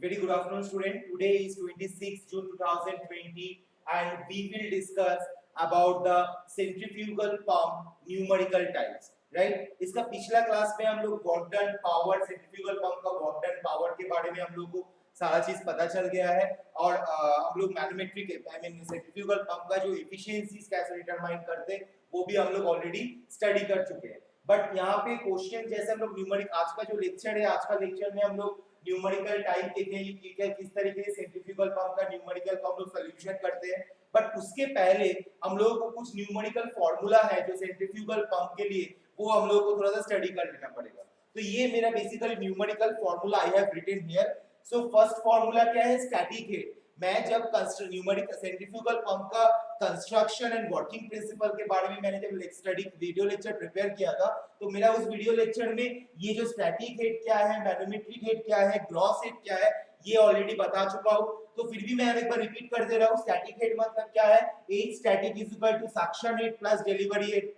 Very good afternoon, student. Today is 26 June 2020 and we will discuss about the centrifugal pump numerical types. Right? इसका पिछला class में हम लोग work done power centrifugal pump का work done power के बारे में हम लोग को सारा चीज पता चल गया है और हम लोग मैथमेट्रिक सेंट्रीफ्यूगल पंप का जो एफिशिएंसीज कैसे डिटरमाइन करते हैं वो भी हम लोग ऑलरेडी स्टडी कर चुके हैं। बट यहाँ पे क्वेश्चन जैसे हम लोग न्यूमेरिक आज का जो लेक्चर है आज का लेक्चर में हम लोग न्यूमेरिकल टाइप देखेंगे कि किस तरीके से सेंट्रीफ्यूगल पंप का न्यूमेरिकल को हम लोग सॉल्यूशन करते हैं। बट उसके पहले हम लोगों को कुछ न्यूमेरिकल फार्मूला है जो सेंट्रीफ्यूगल पंप के लिए वो हम लोगों को थोड़ा सा स्टडी कर लेना पड़ेगा। तो ये मेरा basically numerical formula I have written here. So first formula क्या है? Static head. मैं जब न्यूमेरिकल सेंट्रीफ्यूगल पंप का कंस्ट्रक्शन एंड वर्किंग प्रिंसिपल के बारे में मैंने जब स्टडी वीडियो लेक्चर प्रिपेयर किया था तो मेरा उस वीडियो लेक्चर में ये जो स्टैटिक हेड क्या है, मैनोमेट्रिक हेड क्या है, ग्रॉस हेड क्या है ये ऑलरेडी बता चुका हूं। तो फिर भी मैं एक बार रिपीट कर दे रहा हूं। स्टैटिक हेड मतलब क्या है? H static is equal to suction head plus delivery head.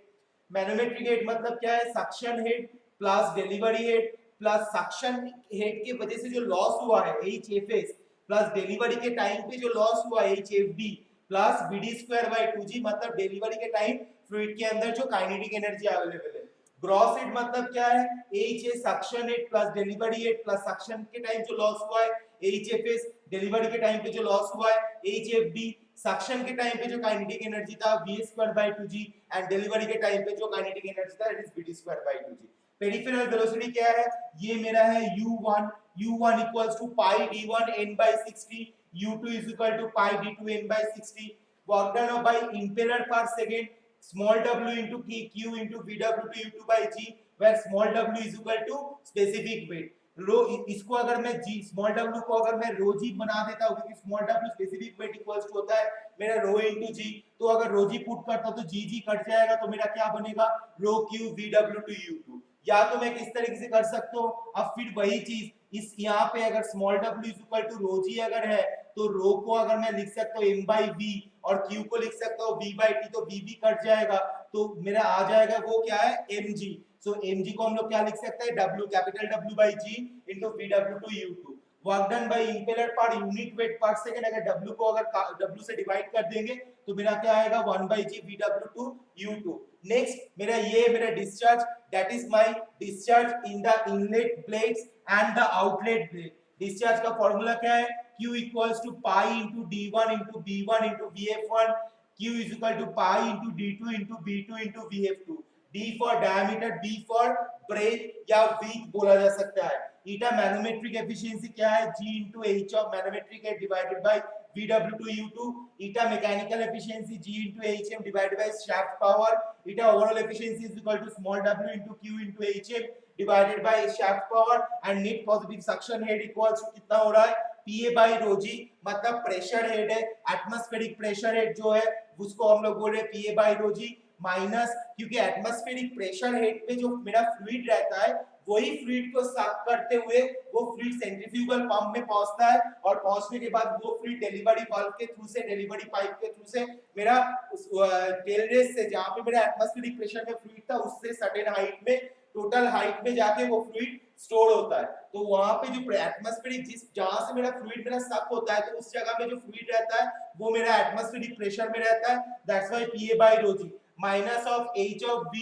Manometric head मतलब क्या है? Suction head plus delivery head plus suction head की वजह से जो लॉस हुआ है HFS प्लस डिलीवरी के टाइम पे जो लॉस हुआ HFD प्लस BD²/2G मतलब डिलीवरी के टाइम फ्लूइड के अंदर जो काइनेटिक एनर्जी अवेलेबल है। ग्रॉस हेड मतलब क्या है? H है suction head plus delivery head plus suction के टाइम जो लॉस हुआ है HFS, डिलीवरी के टाइम पे जो लॉस हुआ है HFD, सक्शन के टाइम पे जो काइनेटिक एनर्जी था V²/2G एंड डिलीवरी के टाइम पे जो काइनेटिक एनर्जी था it is BD²/2G। Peripheral velocity क्या है? ये मेरा है U1 equals to pi d1 n/60, U2 is equal to pi d2 n/60। Work done by impeller per second small w into q into vw to u2 by g where small w is equal to specific weight। रो इसको अगर मैं g small w को अगर मैं रो g बना देता हूं क्योंकि small w specific weight equals to होता है मेरा रो इनटू g। तो अगर रो g पुट करता तो g कट जाएगा तो मेरा क्या बनेगा? रो q vw to u2। या तो मैं किस तरीके से कर सकता हूं? अब फिर वही चीज इस यहाँ पे अगर small w is equal to rho g अगर है तो रो को अगर मैं लिख सकता हूं m/v और q को लिख सकता हूं v/t तो v भी कट जाएगा तो मेरा आ जाएगा वो क्या है? mg। सो mg को हम लोग क्या लिख सकते हैं? w capital w by g into vw to u2। Work done by impeller per unit weight पर सेकंड अगर w को अगर w से डिवाइड कर देंगे तो मेरा क्या आएगा? 1 by g vw to u2। Next मेरा ये मेरा discharge that is my discharge in the inlet blades and the outlet blade. Discharge का फार्मूला क्या है? q equals to pi into d1 into b1 into vf1, q is equal to pi into d2 into b2 into vf2। d for diameter, b for breadth या width बोला जा सकता है। ईटा manometric efficiency क्या है? g into h of manometric है divided by vw to u2। Eta mechanical efficiency g into hm divided by shaft power. Eta overall efficiency is equal to small w into q into hm divided by shaft power and net positive suction head equals to कितना हो रहा है? Pa by rho g मतलब pressure head है, atmospheric pressure head जो है उसको हम लोग बोल रहे हैं Pa by rho g minus क्योंकि एटमॉस्फेरिक प्रेशर हेड पे जो मेरा फ्लूइड रहता है वही फ्लूइड को सक करते हुए वो फ्लूइड सेंट्रीफ्यूगल पंप में पहुंचता है और पहुंचने के बाद वो फ्लूइड डिलीवरी वाल्व के थ्रू से डिलीवरी पाइप के थ्रू से मेरा टेल रेस से जहां पे मेरा एटमॉस्फेरिक प्रेशर में फ्लूइड था उससे सर्टेन हाइट में टोटल हाइट में जाके वो फ्लूइड स्टोर होता है। तो वहां पे जो एटमॉस्फेरिक जिस जहां से मेरा फ्लूइड मेरा सक होता है तो उस जगह में जो फ्लूइड रहता है वो मेरा एटमॉस्फेरिक प्रेशर में रहता है। That's why Pa by rho g minus of h of v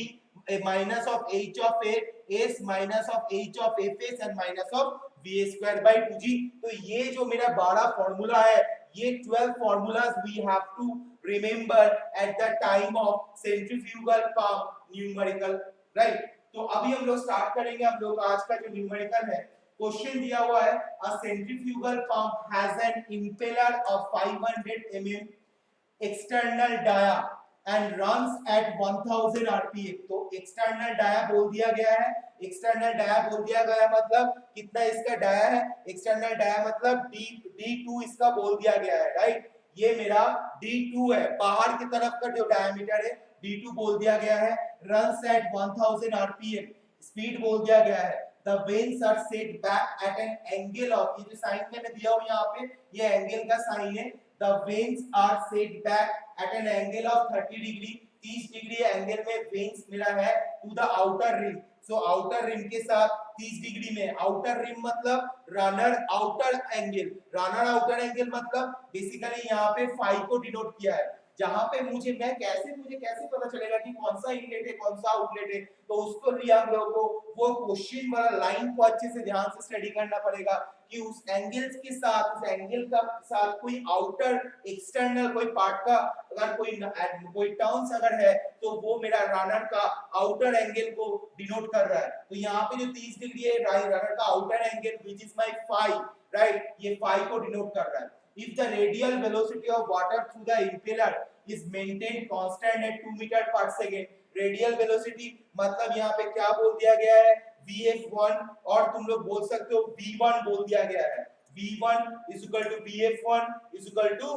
minus of h of a s minus of h of fs and minus of va²/2g। तो ये जो मेरा 12 फार्मूला है ये 12 formulas we have to remember at the time of centrifugal pump numerical, right? तो अभी हम लोग स्टार्ट करेंगे। हम लोग आज का जो न्यूमेरिकल है क्वेश्चन दिया हुआ है a centrifugal pump has an impeller of 500 mm external dia and runs at 1000 rpm। तो एक्सटर्नल डाया बोल दिया गया है। एक्सटर्नल डाया बोल दिया गया मतलब कितना इसका डाया है? एक्सटर्नल डाया मतलब d2 इसका बोल दिया गया है, राइट? ये मेरा d2 है, बाहर की तरफ का जो डायमीटर है d2 बोल दिया गया है। runs at 1000 rpm स्पीड बोल दिया गया है। the vanes are set back at an angle of, ये जो साइन मैंने दिया हुआ यहाँ पे ये एंगल का साइन है। the vanes are set back at an angle of 30 degree, 30 degree angle में वेन्स मिला है to the outer ring। So outer rim के साथ 30 डिग्री में, आउटर रिम मतलब runner outer angle, runner outer angle मतलब बेसिकली यहाँ पे फाई को डिनोट किया है, जहां पे मुझे कैसे पता चलेगा कि कौन सा इनलेट है कौन सा आउटलेट है, तो उसको लिए हम लोगों को वो क्वेश्चन वाला लाइन को अच्छे से ध्यान से स्टडी करना पड़ेगा कि उस एंगल्स के साथ, उस एंगल का साथ कोई आउटर एक्सटर्नल कोई पार्ट का अगर कोई टर्म्स अगर है तो वो मेरा रनर का आउटर एंगल को डिनोट कर रहा है। तो यहाँ पे जो 30 डिग्री है रनर का outer angle which is my phi, right, ये फाई को डिनोट कर रहा है। If the radial velocity of water through the impeller is maintained constant at 2 meter per second, radial velocity मतलब यहाँ पे क्या बोल दिया गया है, vf1, और तुम लोग बोल सकते हो v1 बोल दिया गया है, v1 is equal to vf1 is equal to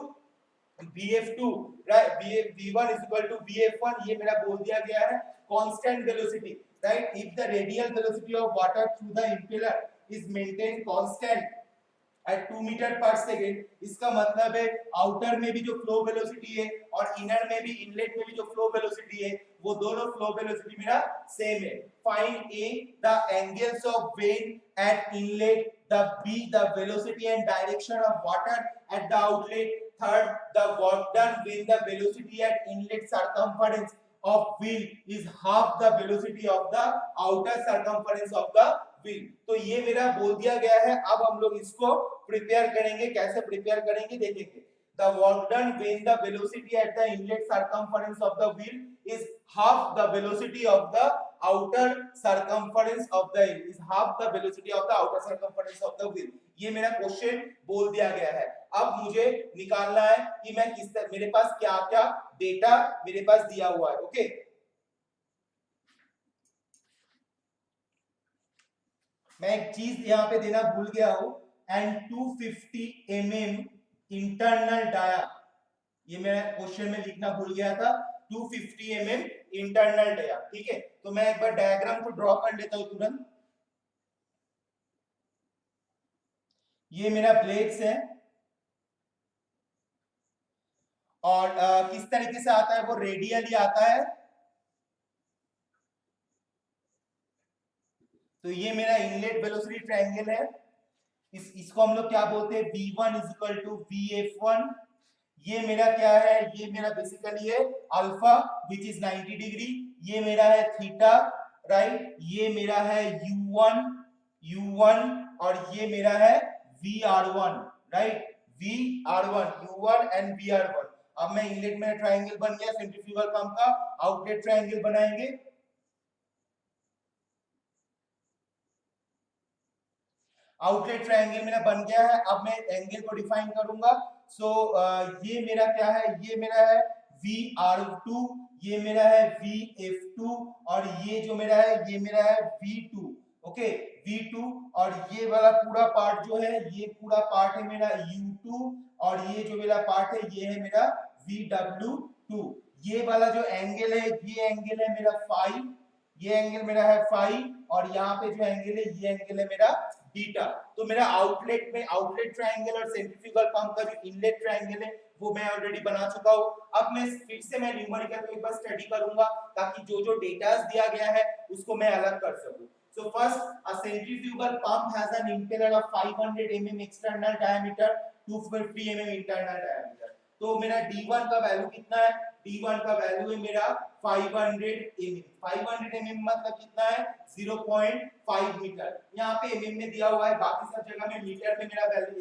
vf2, right, v1 is equal to vf1, ये मेरा बोल दिया गया है constant velocity, right, if the radial velocity of water through the impeller is maintained constant at 2 meter per second, इसका मतलब है outer में भी जो फ्लो वेलोसिटी है और इनर में भी, इनलेट में भी जो फ्लो वेलोसिटी है वो दोनों फ्लो वेलोसिटी मेरा सेम है। Find A the angles of vane at inlet, the be the velocity and direction of water at the outlet, third the work done when the velocity at inlet circumference of wheel is half the velocity of the outer circumference of the wheel। तो ये मेरा बोल दिया गया है। अब हम लोग इसको प्रिपेयर करेंगे, कैसे प्रिपेयर करेंगे देखेंगे। The work done when the velocity at the inlet circumference of the wheel is half the velocity of the outer circumference of the wheel, is half the velocity of the outer circumference of the wheel। ये मेरा question बोल दिया गया है। अब मुझे निकालना है कि मैं किस तरह, मेरे पास क्या क्या डेटा मेरे पास दिया हुआ है। ओके, मैं एक चीज यहाँ पे देना भूल गया हूं, एंड 250 mm इंटरनल डाया, ये मैं क्वेश्चन में लिखना भूल गया था, 250 mm इंटरनल डाया। ठीक है, तो मैं एक बार डायग्राम को ड्रॉ कर लेता हूं तुरंत। ये मेरा ब्लेड्स है और किस तरीके से आता है, वो रेडियली आता है। तो ये मेरा इनलेट वेलोसिटी ट्रायंगल है, इसको हम लोग क्या बोलते हैं, v1 is equal to vf1। ये मेरा क्या है, ये मेरा बेसिकली है अल्फा विच इज 90 डिग्री, ये मेरा है थीटा, राइट, ये मेरा है u1 और ये मेरा है vr1, right, vr1, u1 and vr1। अब मैं इनलेट में ट्रायंगल बन गया सेंट्रीफ्यूगल पंप का, आउटलेट ट्रायंगल बनाएंगे। आउटलेट ट्रायंगल मेरा बन गया है। अब मैं एंगल को डिफाइन करूंगा। सो ये मेरा क्या है, ये मेरा है VR2, ये मेरा है VF2 और ये जो मेरा है ये मेरा है V2। ओके, V2 और ये वाला पूरा पार्ट जो है, ये पूरा पार्ट है मेरा U2 और ये जो मेरा पार्ट है ये है मेरा VW2। ये वाला जो एंगल है ये एंगल है मेरा फाई, ये एंगल मेरा है फाई और यहाँ पे जो एंगल है ये एंगल है मेरा बीटा। तो मेरा आउटलेट में आउटलेट ट्रायंगल और सेंट्रीफ्यूगल पंप का जो इनलेट ट्रायंगल है वो मैं ऑलरेडी बना चुका हूं। अब मैं फिर से मैं न्यूमेरिकल को एक बार स्टडी करूंगा ताकि जो जो डेटास दिया गया है उसको मैं अलग कर सकूं। So first, a centrifugal pump has an impeller of 500 mm external diameter, 250 mm internal diameter। तो मेरा D1 का वैल्यू कितना है, D1 का वैल्यू है मेरा 500 mm। 500 mm मतलब कितना है, 0.5 मीटर। यहाँ पे mm में दिया हुआ है, बाकी सब जगह में मीटर में मेरा वैल्यू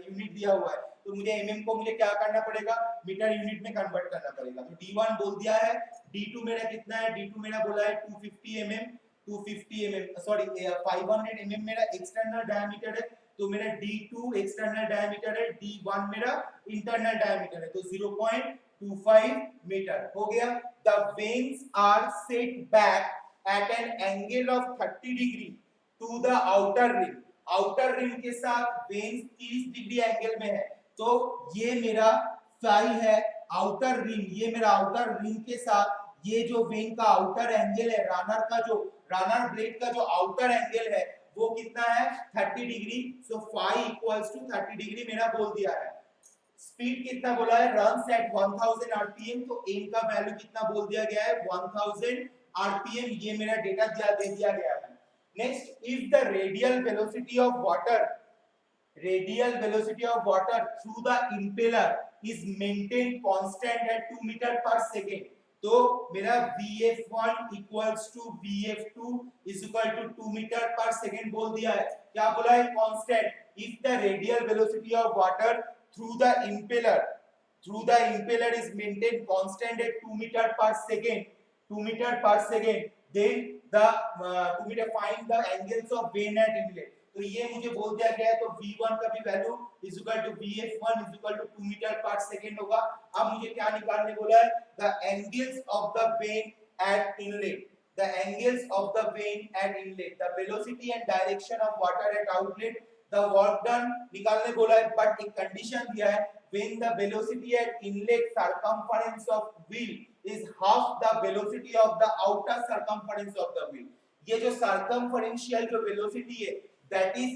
यूनिट दिया हुआ है, तो मुझे mm को मुझे क्या करना पड़ेगा, मीटर यूनिट में कन्वर्ट करना पड़ेगा। तो D1 बोल दिया है, D2 मेरा कितना है, D2 मेरा बोला है 250 mm, 250 mm सॉरी 500 mm मेरा एक्सटर्नल डायमीटर है, तो मेरा D2 एक्सटर्नल डायमीटर है, D1 मेरा इंटरनल डायमीटर है, तो 0.25 मीटर हो गया। The vanes are set back at an angle of 30 degree to the outer rim। Outer rim के साथ वेन्स 30 डिग्री एंगल में है, तो ये मेरा फाई है आउटर रिम, ये मेरा आउटर रिम के साथ ये जो वेन का आउटर एंगल है, रनर का जो रनर ब्लेड का जो आउटर एंगल है वो कितना है, 30 degree. So phi equals to 30 degree मेरा बोल दिया है। स्पीड कितना बोला है, रन्स एट 1000 आरपीएम, तो एम का वैल्यू कितना बोल दिया गया है, 1000 आरपीएम ये मेरा डेटा दे दिया गया है। Next, if the radial velocity of water through the impeller is maintained constant at 2 meter per second, तो मेरा vf1 equals to vf2 is equal to 2 meter per second बोल दिया है। क्या बोला है? Constant. if the radial velocity of water through the impeller is maintained constant at 2 meter per second, then the to be find the angles of vane at inlet, तो ये मुझे बोल दिया गया है, तो v1 का भी value is equal to vf1 is equal to 2 meter per second होगा। अब मुझे क्या निकालने बोला है? The angles of the vane at inlet, the angles of the vane at inlet, the velocity and direction of water at outlet, the work done निकालने बोला है, बट एक कंडीशन दिया है, when the velocity at inlet circumference of wheel is half the velocity of the outer circumference of the wheel। ये जो circumferential जो velocity है, that is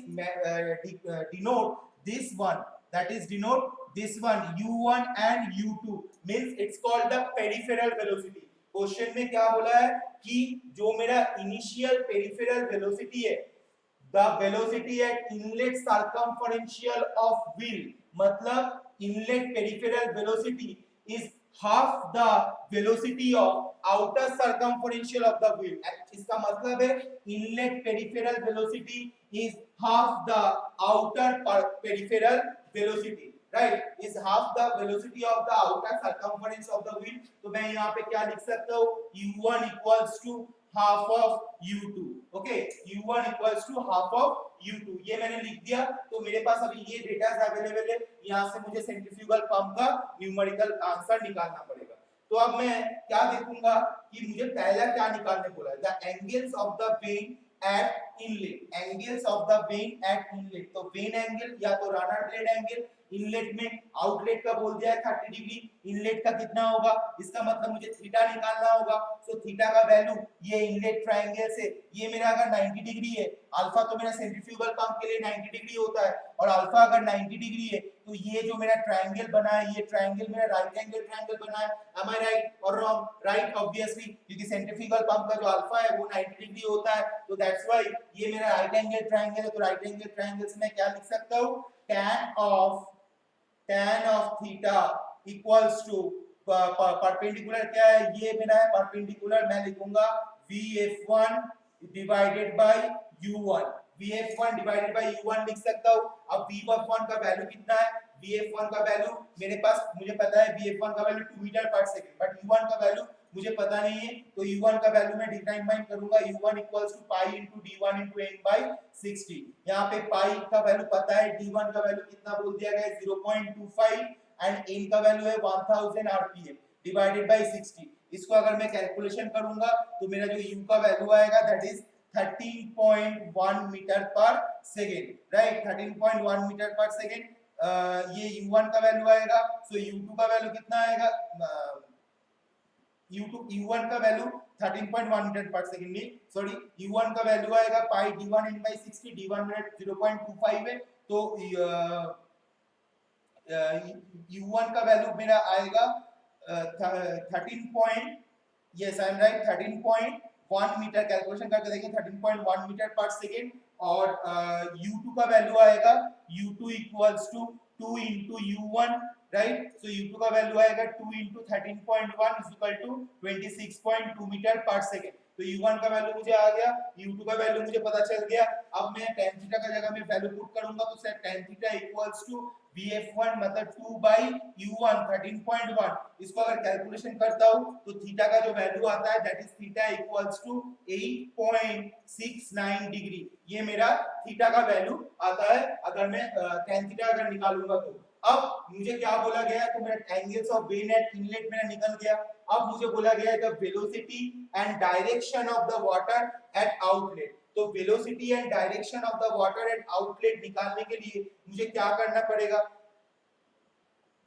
denote this one, u1 and u2, means it's called the peripheral velocity। Question में क्या बोला है कि जो मेरा इनिशियल पेरिफेरल वेलोसिटी है, the velocity at inlet circumferential of wheel, मतलब inlet peripheral velocity is half the velocity of outer circumferential of the wheel। इसका मतलब है inlet peripheral velocity is half the outer peripheral velocity, right, is half the velocity of the outer circumference of the wheel। तो मैं यहाँ पे क्या लिख सकता हूँ? u1 equals to half of u2, okay, u1 equals to half of u2, ये मैंने लिख दिया। तो मेरे पास अभी ये डेटा अवेलेबल है, यहाँ से मुझे सेंट्रीफ्यूगल पंप का न्यूमेरिकल आंसर निकालना पड़ेगा। तो अब मैं क्या देखूंगा कि मुझे पहला क्या निकालने बोला है? The angles of the vane at inlet, angles of the vane at inlet, तो वेन एंगल या तो रनर ब्लेड एंगल, इनलेट में आउटलेट का बोल दिया है 30 डिग्री, इनलेट का कितना होगा? इसका मतलब मुझे थीटा निकालना होगा। तो थीटा का वैल्यू, ये इनलेट ट्रायंगल से ये मेरा अगर 90 डिग्री है, अल्फा तो मेरा सेंट्रीफ्यूगल पंप के लिए 90 डिग्री होता है, और अल्फा अगर 90 डिग्री है, तो ये जो मेरा ट्रायंगल बना है, ये ट्रायंगल मेरा राइट एंगल ट्रायंगल बना है। एम आई राइट और रॉन्ग? राइट, ऑब्वियसली, क्योंकि सेंट्रीफ्यूगल पंप का जो अल्फा है वो 90 डिग्री होता है, तो दैट्स व्हाई ये मेरा राइट एंगल ट्रायंगल है। तो राइट एंगल ट्रायंगल से मैं क्या लिख सकता हूं? tan of theta equals to perpendicular क्या है? ये मेरा है परपेंडिकुलर, मैं लिखूंगा vf1 divided by u1, vf1 divided by u1 लिख सकता हूं। अब vf1 का वैल्यू कितना है? vf1 का वैल्यू मेरे पास, मुझे पता है vf1 का value 2 meter per second, but u1 का वैल्यू मुझे पता नहीं है, तो u1 का वैल्यू मैं डिटरमाइन करूंगा, u1 equals to pi into d1 into n by 60। यहां पे पाई का वैल्यू पता है, d1 का वैल्यू कितना बोल दिया गया है? 0.25, एंड n का वैल्यू है 1000 rpm डिवाइडेड बाय 60। इसको अगर मैं कैलकुलेशन करूंगा तो मेरा जो u का वैल्यू आएगा that is 13.1 metre per second, right, 13.1 metre per second. ये u1 का वैल्यू आएगा। सो u2 का वैल्यू कितना आएगा? u1 का वैल्यू 13.1 मीटर पर सेकंड नहीं, सॉरी, u1 का वैल्यू आएगा पाई d1 n by 60, d1 minute 0.25 है, तो u1 का वैल्यू मेरा आएगा 13.1 मीटर। कैलकुलेशन करके देखिए 13.1 मीटर पर सेकंड, और u2 का वैल्यू आएगा u2 equals to 2 into u1, right. So u2 का वैल्यू आएगा 2 into 13.1 is equal to 26.2 meter per second. तो u1 का वैल्यू मुझे आ गया, u2 का वैल्यू मुझे पता चल गया। अब मैं tan थीटा का जगह में वैल्यू पुट करूंगा, तो set tan theta equals to vf1 मतलब 2 by u1 13.1। इसको अगर कैलकुलेशन करता हूं तो थीटा का जो वैल्यू आता है that is theta equals to 8.69 degree, ये मेरा थीटा का वैल्यू आता है अगर मैं tan थीटा अगर निकालूंगा तो। अब मुझे क्या बोला गया है? तो मेरा angles of vane at inlet मेरा निकल गया। अब मुझे बोला गया है the velocity and direction of the water at outlet. तो velocity and direction of the water at outlet निकालने के लिए मुझे क्या करना पड़ेगा?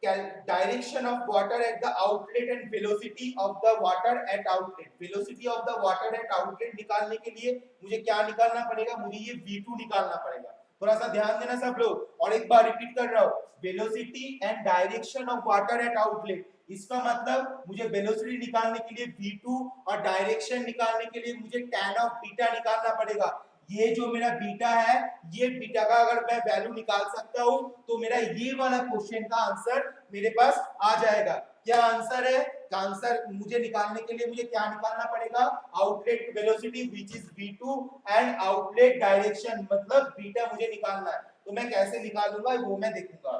Direction of water at the outlet and velocity of the water at outlet, velocity of the water at outlet निकालने के लिए मुझे क्या निकालना पड़ेगा? मुझे ये v2 निकालना पड़ेगा। थोड़ा सा ध्यान देना सब लोग, और एक बार रिपीट कर रहा हूं, velocity and direction of water at outlet, इसका मतलब मुझे वेलोसिटी निकालने के लिए v2 और डायरेक्शन निकालने के लिए मुझे tan ऑफ बीटा निकालना पड़ेगा। ये जो मेरा बीटा है, ये बीटा का अगर मैं वैल्यू निकाल सकता हूं तो मेरा ये वाला क्वेश्चन का आंसर मेरे पास आ जाएगा। क्या आंसर है? आंसर मुझे निकालने के लिए मुझे क्या निकालना पड़ेगा? Outlet velocity which is v2 and outlet direction मतलब बीटा मुझे निकालना है। तो मैं कैसे निकालूंगा वो मैं देखूंगा।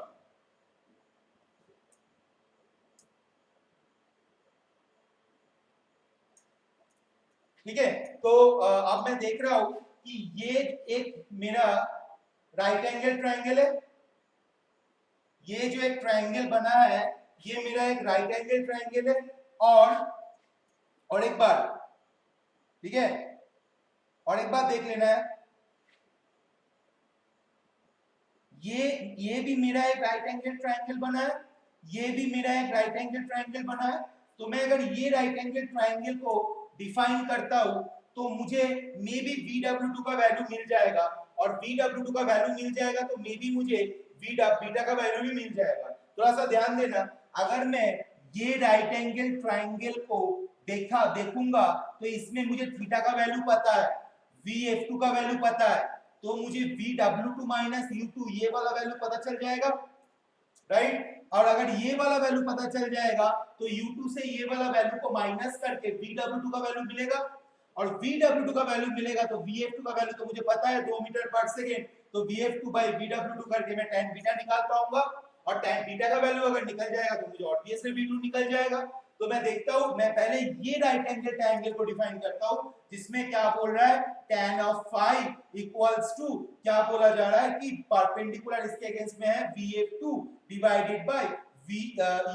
ठीक है, तो अब मैं देख रहा हूं कि ये एक मेरा राइट एंगल ट्रायंगल है। ये जो एक ट्रायंगल बना है ये मेरा एक राइट एंगल ट्रायंगल है। और एक बार, ठीक है, और एक बात देख लेना है, ये भी मेरा एक राइट एंगल ट्रायंगल बना है, ये भी मेरा एक राइट एंगल ट्रायंगल बना है। तो मैं अगर ये राइट एंगल ट्रायंगल को डिफाइन करता हूं तो मुझे मे बी VW2 का वैल्यू मिल जाएगा, और VW2 का वैल्यू मिल जाएगा तो मे बी मुझे बीटा का वैल्यू भी मिल जाएगा। थोड़ा सा ध्यान देना, अगर मैं ये राइट एंगल ट्रायंगल को देखूंगा तो इसमें मुझे थीटा का वैल्यू पता है, VF2 का वैल्यू पता है, तो मुझे VW2 माइनस U2 ये वाला वैल्यू पता चल जाएगा, राइट। और अगर ये वाला वैल्यू पता चल जाएगा तो U2 से ये वाला वैल्यू को माइनस करके VW2 का वैल्यू मिलेगा, और VW2 का वैल्यू मिलेगा तो VF2 का वैल्यू तो मुझे पता है 2 मीटर पर सेकेंड, तो VF2 बाय VW2 करके मैं tan बीटा निकाल पाऊंगा, और tan बीटा का वैल्यू अगर निकल जाएगा तो मुझे ऑब्वियसली V2 निकल जाएगा। तो मैं देखता हूं, मैं पहले ये राइट एंगल ट्रायंगल को डिफाइन करता हूं जिसमें क्या बोल रहा है, tan of phi equals to क्या बोला जा रहा है कि परपेंडिकुलर इसके अगेंस्ट में है VF2 divided by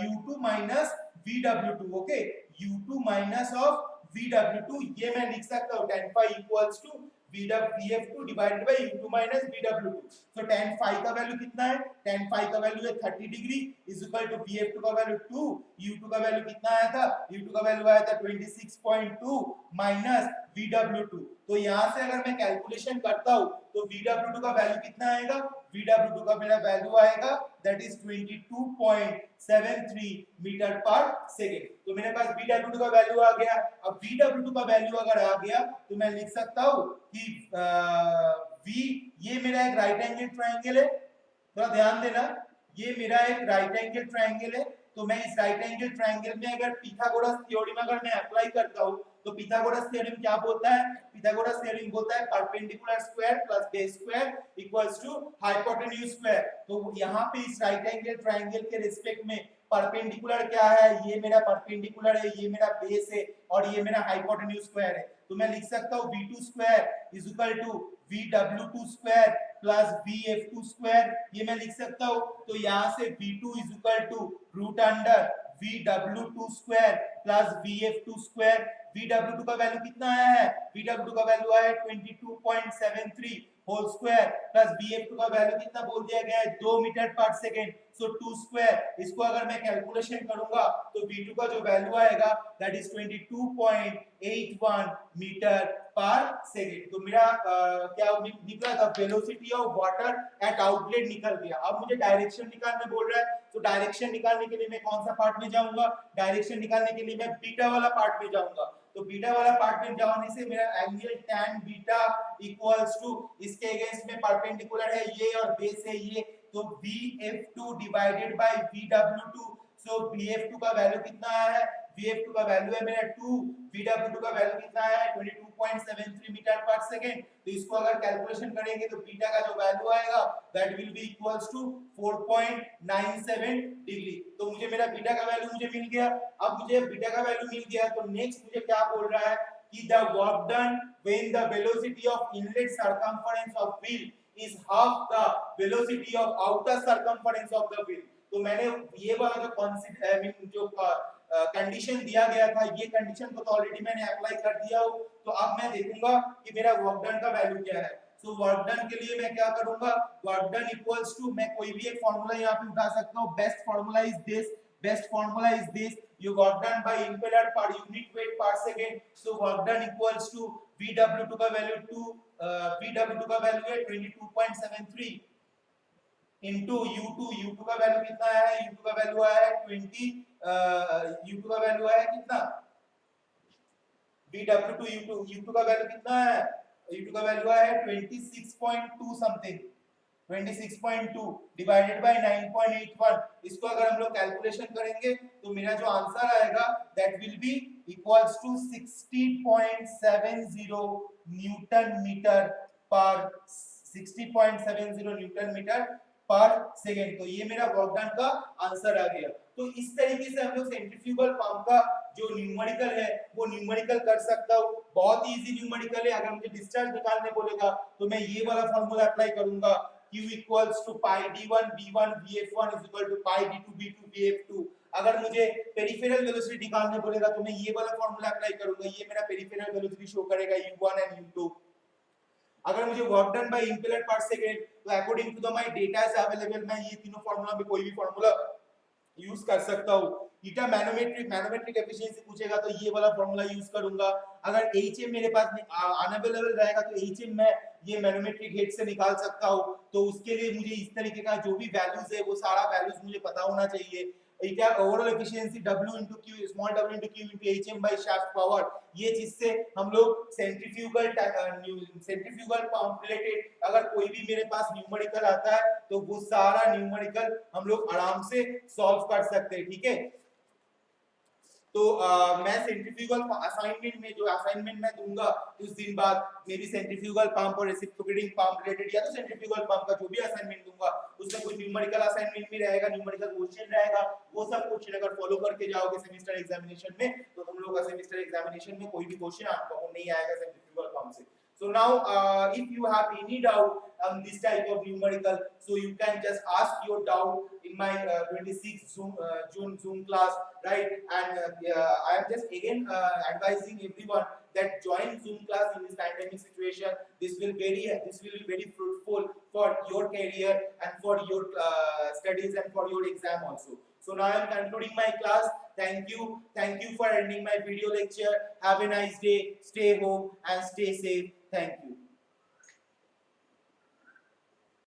U2 minus VW2। Okay, U2 minus of VW2 ये मैं लिख सकता हूं tan phi equals to VF2 divided by U2 minus VW2। तो tan phi का वैल्यू कितना है? tan phi का वैल्यू है 30 degree is equal to VF2 का वैल्यू 2, U2 का वैल्यू कितना आया था? U2 का वैल्यू आया था 26.2 माइनस VW2। तो यहां से अगर मैं कैलकुलेशन करता हूं तो VW2 का वैल्यू कितना आएगा? VW2 का मेरा वैल्यू आएगा that is 22.73 metre per second. तो मेरे पास VW2 का वैल्यू आ गया। अब VW2 का वैल्यू अगर आ गया तो मैं लिख सकता हूं कि V ये मेरा एक राइट एंगल ट्रायंगल है, थोड़ा ध्यान देना, ये मेरा एक राइट एंगल ट्रायंगल है। तो मैं इस राइट एंगल ट्रायंगल में अगर पिथागोरस थ्योरम अगर मैं अप्लाई करता हूं तो पिथागोरस थ्योरम क्या बोलता है? पिथागोरस थ्योरम बोलता है perpendicular square plus base square equals to hypotenuse square. तो यहां पे इस राइट एंगल ट्रायंगल के रिस्पेक्ट में परपेंडिकुलर क्या है? ये मेरा परपेंडिकुलर है, ये मेरा बेस है, और ये मेरा हाइपोटेन्यूज स्क्वायर है। तो मैं लिख सकता हूं V2 square is equal to VW2 square plus VF2 square, ये मैं लिख सकता हूं। तो यहां से V2 is equal to root under VW2 square plus VF2 square. VW2 का वैल्यू कितना आया है? VW2 का वैल्यू आया है 22.73 होल स्क्वायर प्लस VF2 का वैल्यू कितना बोल दिया गया है? 2 मीटर पर सेकेंड, सो 2 स्क्वायर। इसको अगर मैं कैलकुलेशन करूंगा तो V2 का जो वैल्यू आएगा that is 22.81 metre per second. तो मेरा क्या निकला था? Velocity of water at outlet निकल गया। अब मुझे डायरेक्शन निकालने बोल रहा है, तो डायरेक्शन निकालने के लिए मैं कौन सा पार्ट में जाऊंगा? डायरेक्शन निकालने के लिए मैं बीटा वाला पार्ट में जाऊंगा। तो बीटा वाला पार्ट में जाने से मेरा angle tan beta equals to इसके अगेंस्ट में परपेंडिकुलर है ये और बेस है ये, तो VF2 डिवाइडेड बाय VW2। सो VF2 का वैल्यू कितना आया है? VF2 का वैल्यू है मेरा 2, VW2 का वैल्यू कितना आया है? 22.73 मीटर पर सेकेंड। तो इसको अगर कैलकुलेशन करेंगे तो बीटा का जो वैल्यू आएगा that will be equals to 4.97 degree. तो मुझे मेरा बीटा का वैल्यू मुझे मिल गया। अब मुझे बीटा का वैल्यू मिल गया तो नेक्स्ट मुझे क्या बोल रहा है कि the work done when the velocity of inlet circumference of wheel is half the velocity of outer circumference of the wheel। तो मैंने ये वाला जो कॉन्सेप्ट आई मीन जो कंडीशन दिया गया था ये कंडीशन को तो ऑलरेडी मैंने अप्लाई कर दिया हो। तो अब मैं देखूंगा कि मेरा वर्क डन का वैल्यू क्या है। सो वर्क डन के लिए मैं क्या करूंगा? वर्क डन इक्वल्स टू, मैं कोई भी एक फार्मूला यहां पे उठा सकता हूं। Best formula is this you work done by impeller per unit weight per second। so work done equals to VW2 का वैल्यू 2 VW2 का वैल्यू है 22.73 into u2 का वैल्यू कितना आया है, u2 का वैल्यू आया है 20, u2 का वैल्यू आया है कितना, bw2 u2 का वैल्यू कितना है, u2 का वैल्यू आया है 26.2 समथिंग, 26.2 डिवाइडेड बाय 9.81। इसको अगर हम लोग कैलकुलेशन करेंगे तो मेरा जो आंसर आएगा that will be equals to 60.70 newton meter per 60.70 newton meter per second. तो ये मेरा वर्क डन का आंसर आ गया। तो इस तरीके से हम लोग सेंट्रीफ्यूगल पंप का जो न्यूमेरिकल है वो न्यूमेरिकल कर सकता हूँ। बहुत ही इजी न्यूमेरिकल है। अगर मुझे डिस्चार्ज निकालने बोलेगा तो मैं ये वाला फॉर्मूला अप्लाई करूंगा, Q equals to pi d1 b1 vf1 is equal to pi d2 b2 vf2। अगर मुझे पेरिफेरल वेलोसिटी निकालने बोलेगा तो मैं ये वाला फॉर्मूला अप्लाई करूंगा, ये मेरा पेरिफेरल वेलोसिटी शो करेगा u1 एंड u2। अगर मुझे work done by impeller per second तो according to the my data is available मैं ये तीनों फार्मूला में कोई भी फार्मूला यूज कर सकता हूं। ईटा मैनोमेट्रिक एफिशिएंसी पूछेगा तो ये वाला फार्मूला यूज करूंगा। अगर एचएम मेरे पास अनअवेलेबल रहेगा तो एचएम मैं ये मैनोमेट्रिक हेड से निकाल सकता हूं। तो उसके लिए मुझे इस तरीके का जो भी वैल्यूज है वो सारा वैल्यूज मुझे पता होना चाहिए। Eta overall efficiency W into Q small w into Q into HM by shaft power, ये चीज से हम लोग सेंट्रीफ्यूगल पंप रिलेटेड अगर कोई भी मेरे पास न्यूमेरिकल आता है तो वो सारा न्यूमेरिकल हम लोग आराम से सॉल्व कर सकते हैं। ठीक है, तो मैं सेंट्रीफ्यूगल असाइनमेंट में जो असाइनमेंट मैं दूंगा उस दिन बाद मेरी सेंट्रीफ्यूगल पंप और रेसिप्रोकेटिंग पंप रिलेटेड या तो सेंट्रीफ्यूगल पंप का जो भी असाइनमेंट दूंगा उसमें कोई न्यूमेरिकल असाइनमेंट भी रहेगा, न्यूमेरिकल क्वेश्चन रहेगा। वो सब क्वेश्चन अगर फॉलो करके जाओगे सेमेस्टर एग्जामिनेशन में तो तुम लोग का सेमेस्टर एग्जामिनेशन में कोई भी क्वेश्चन आपको नहीं आएगा सेंट्रीफ्यूगल पंप से। So now if you have any doubt on this type of numerical, so you can just ask your doubt in my 26 June Zoom class, right? And I am just again advising everyone that join Zoom class in this pandemic situation. This will be very fruitful for your career and for your studies and for your exam also. So now I am concluding my class. Thank you for attending my video lecture. Have a nice day. Stay home and stay safe. Thank you.